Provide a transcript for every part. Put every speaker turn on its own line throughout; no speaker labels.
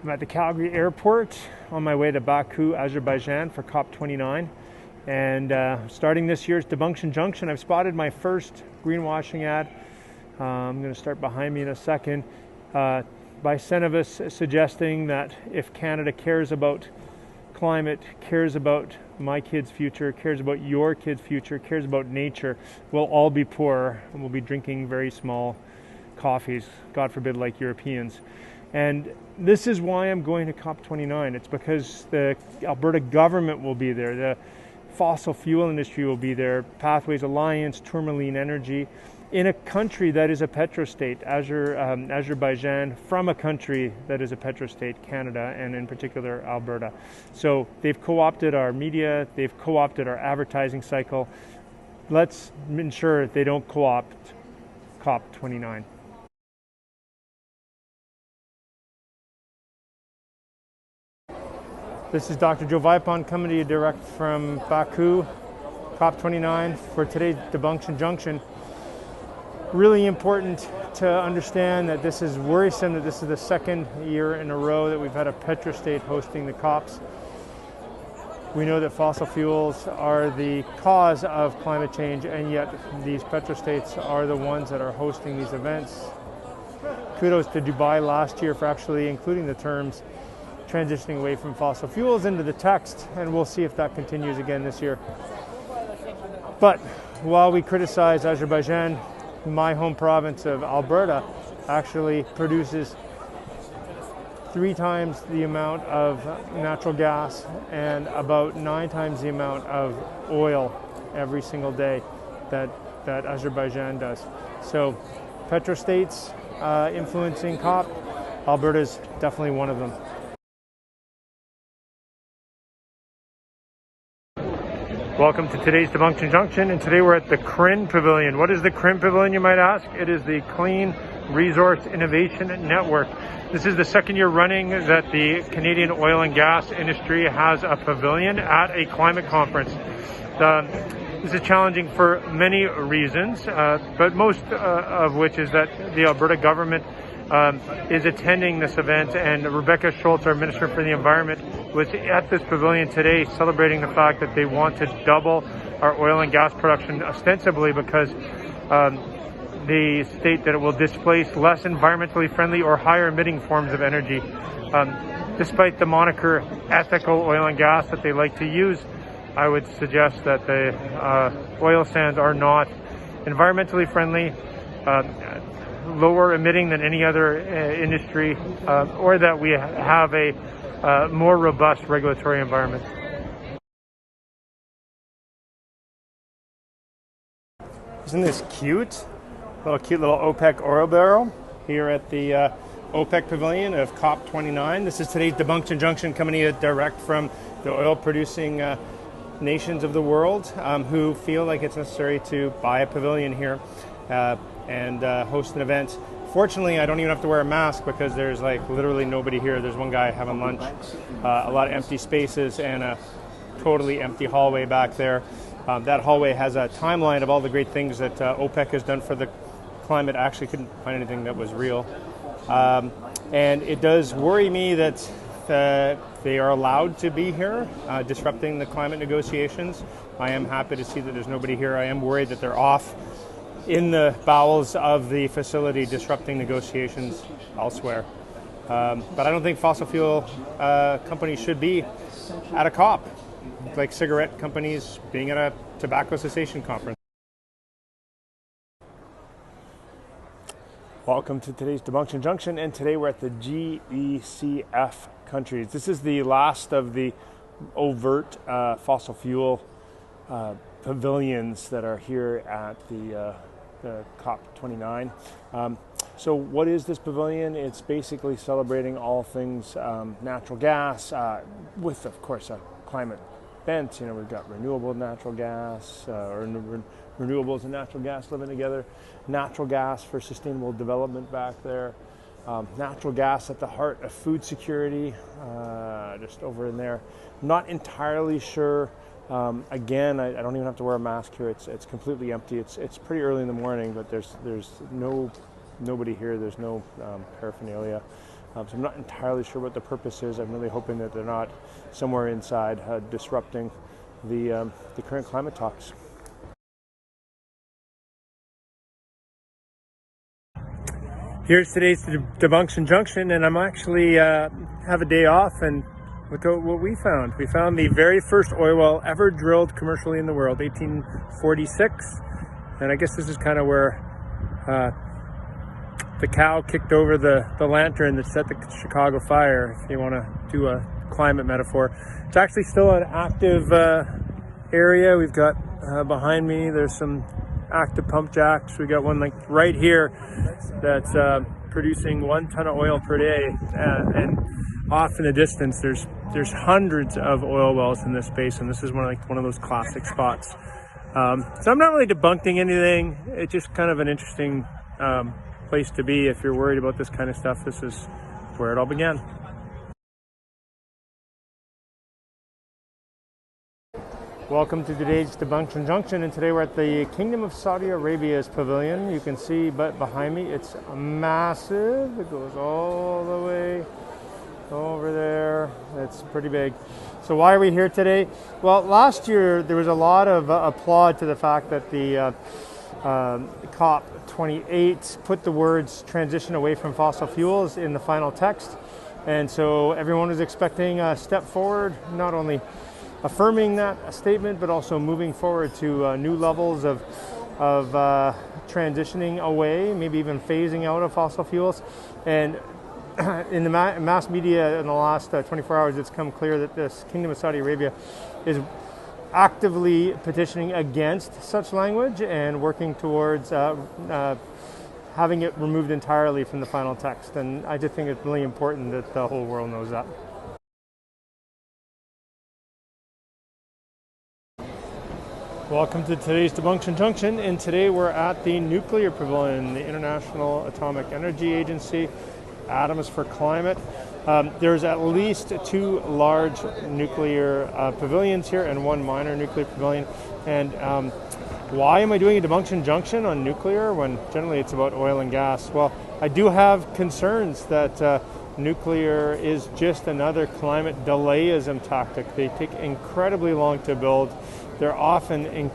I'm at the Calgary airport on my way to Baku, Azerbaijan for COP29. And starting this year's Debunktion Junction, I've spotted my first greenwashing ad. I'm going to start behind me in a second. By Cenovus suggesting that if Canada cares about climate, cares about my kids' future, cares about your kids' future, cares about nature, we'll all be poor and we'll be drinking very small coffees, God forbid, like Europeans. And this is why I'm going to COP29. It's because the Alberta government will be there, the fossil fuel industry will be there, Pathways Alliance, Tourmaline Energy, in a country that is a petrostate, Azerbaijan, from a country that is a petrostate, Canada, and in particular Alberta. So they've co-opted our media, they've co-opted our advertising cycle. Let's ensure they don't co-opt COP29. This is Dr. Joe Vipond coming to you direct from Baku, COP29 for today's Debunktion Junction. Really important to understand that this is worrisome, that this is the second year in a row that we've had a petrostate hosting the COPs. We know that fossil fuels are the cause of climate change, and yet these petrostates are the ones that are hosting these events. Kudos to Dubai last year for actually including the terms transitioning away from fossil fuels into the text, and we'll see if that continues again this year. But while we criticize Azerbaijan, my home province of Alberta actually produces 3 times the amount of natural gas and about 9 times the amount of oil every single day that Azerbaijan does. So petrostates influencing COP, Alberta's definitely one of them. Welcome to today's Debunktion Junction, and today we're at the CRIN Pavilion. What is the CRIN Pavilion, you might ask? It is the Clean Resource Innovation Network. This is the second year running that the Canadian oil and gas industry has a pavilion at a climate conference. This is challenging for many reasons, but most of which is that the Alberta government is attending this event, and Rebecca Schultz, our Minister for the Environment, was at this pavilion today celebrating the fact that they want to double our oil and gas production, ostensibly because they state that it will displace less environmentally friendly or higher emitting forms of energy. Despite the moniker ethical oil and gas that they like to use, I would suggest that the oil sands are not environmentally friendly, lower emitting than any other industry, or that we have a more robust regulatory environment. Isn't this cute? Cute little OPEC oil barrel here at the OPEC Pavilion of COP29. This is today's Debunktion Junction, coming to you direct from the oil-producing nations of the world who feel like it's necessary to buy a pavilion here and host an event. Fortunately, I don't even have to wear a mask because there's like literally nobody here. There's one guy having lunch, a lot of empty spaces, and a totally empty hallway back there. That hallway has a timeline of all the great things that OPEC has done for the climate. I actually couldn't find anything that was real. And it does worry me that they are allowed to be here, disrupting the climate negotiations. I am happy to see that there's nobody here. I am worried that they're off in the bowels of the facility, disrupting negotiations elsewhere. But I don't think fossil fuel companies should be at a COP, like cigarette companies being at a tobacco cessation conference. Welcome to today's Debunktion Junction, and today we're at the GECF countries. This is the last of the overt fossil fuel pavilions that are here at the COP29. So what is this pavilion? It's basically celebrating all things natural gas with, of course, a climate bent. You know, we've got renewable natural gas, or renewables and natural gas living together, natural gas for sustainable development back there, natural gas at the heart of food security, just over in there. Not entirely sure. Again, I don't even have to wear a mask here. It's completely empty. It's pretty early in the morning, but there's nobody here. There's no paraphernalia. So I'm not entirely sure what the purpose is. I'm really hoping that they're not somewhere inside disrupting the current climate talks. Here's today's Debunktion Junction, and I'm actually have a day off, and look at what we found. We found the very first oil well ever drilled commercially in the world, 1846. And I guess this is kind of where the cow kicked over the lantern that set the Chicago fire, if you want to do a climate metaphor. It's actually still an active area. We've got behind me, there's some active pump jacks. We got one like right here that's producing 1 ton of oil per day, and off in the distance there's hundreds of oil wells in this basin. This is one of those classic spots. So I'm not really debunking anything. It's just kind of an interesting place to be if you're worried about this kind of stuff. This is where it all began. Welcome to today's Debunktion Junction, and today we're at the Kingdom of Saudi Arabia's pavilion. You can see but behind me, it's massive. It goes all the way over there. It's pretty big. So why are we here today? Well, last year there was a lot of applaud to the fact that the COP29 put the words transition away from fossil fuels in the final text. And so everyone was expecting a step forward, not only affirming that statement, but also moving forward to new levels of transitioning away, maybe even phasing out of fossil fuels. And in the mass media in the last 24 hours, it's come clear that this Kingdom of Saudi Arabia is actively petitioning against such language and working towards having it removed entirely from the final text. And I just think it's really important that the whole world knows that. Welcome to today's Debunktion Junction, and today we're at the Nuclear Pavilion, the International Atomic Energy Agency, Atoms for Climate. There's at least 2 large nuclear pavilions here and 1 minor nuclear pavilion. And why am I doing a Debunktion Junction on nuclear when generally it's about oil and gas? Well, I do have concerns that nuclear is just another climate delayism tactic. They take incredibly long to build. They're often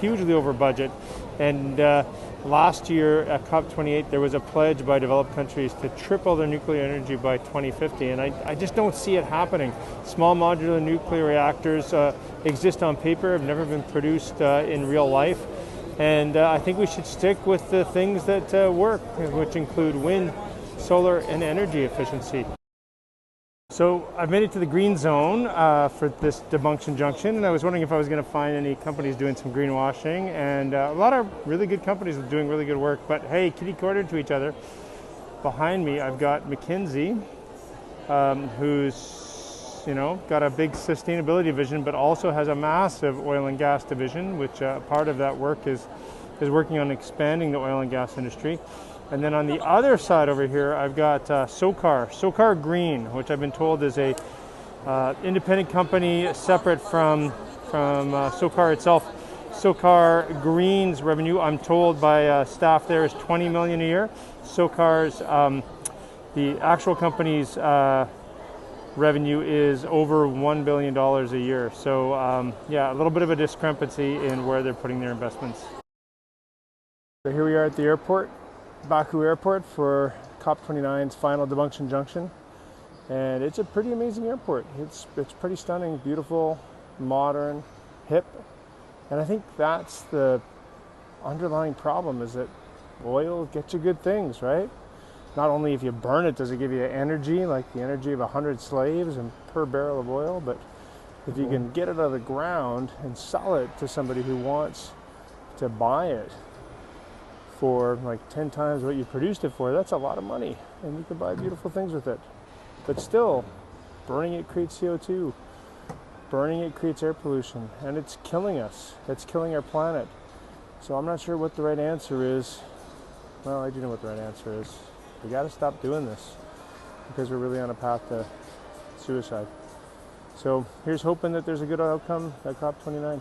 hugely over budget. And last year at COP28, there was a pledge by developed countries to triple their nuclear energy by 2050. And I just don't see it happening. Small modular nuclear reactors exist on paper, have never been produced in real life. And I think we should stick with the things that work, which include wind, solar, and energy efficiency. So I've made it to the green zone for this Debunktion Junction, and I was wondering if I was going to find any companies doing some greenwashing, and a lot of really good companies doing really good work, but hey, kitty corner to each other. Behind me I've got McKinsey, who's got a big sustainability vision, but also has a massive oil and gas division, which part of that work is working on expanding the oil and gas industry. And then on the other side over here, I've got SOCAR Green, which I've been told is a independent company separate from SOCAR itself. SOCAR Green's revenue, I'm told by staff there, is $20 million a year. SOCAR's, the actual company's revenue is over $1 billion a year. So yeah, a little bit of a discrepancy in where they're putting their investments. So here we are at the airport. Baku Airport for COP29's final Debunktion Junction, and it's a pretty amazing airport. It's pretty stunning, beautiful, modern, hip, and I think that's the underlying problem, is that oil gets you good things, right? Not only if you burn it does it give you energy, like the energy of 100 slaves and per barrel of oil, but if you can get it out of the ground and sell it to somebody who wants to buy it for like 10 times what you produced it for, that's a lot of money, and you can buy beautiful things with it. But still, burning it creates CO2, burning it creates air pollution, and it's killing us. It's killing our planet. So I'm not sure what the right answer is. Well, I do know what the right answer is. We got to stop doing this, because we're really on a path to suicide. So here's hoping that there's a good outcome at COP29.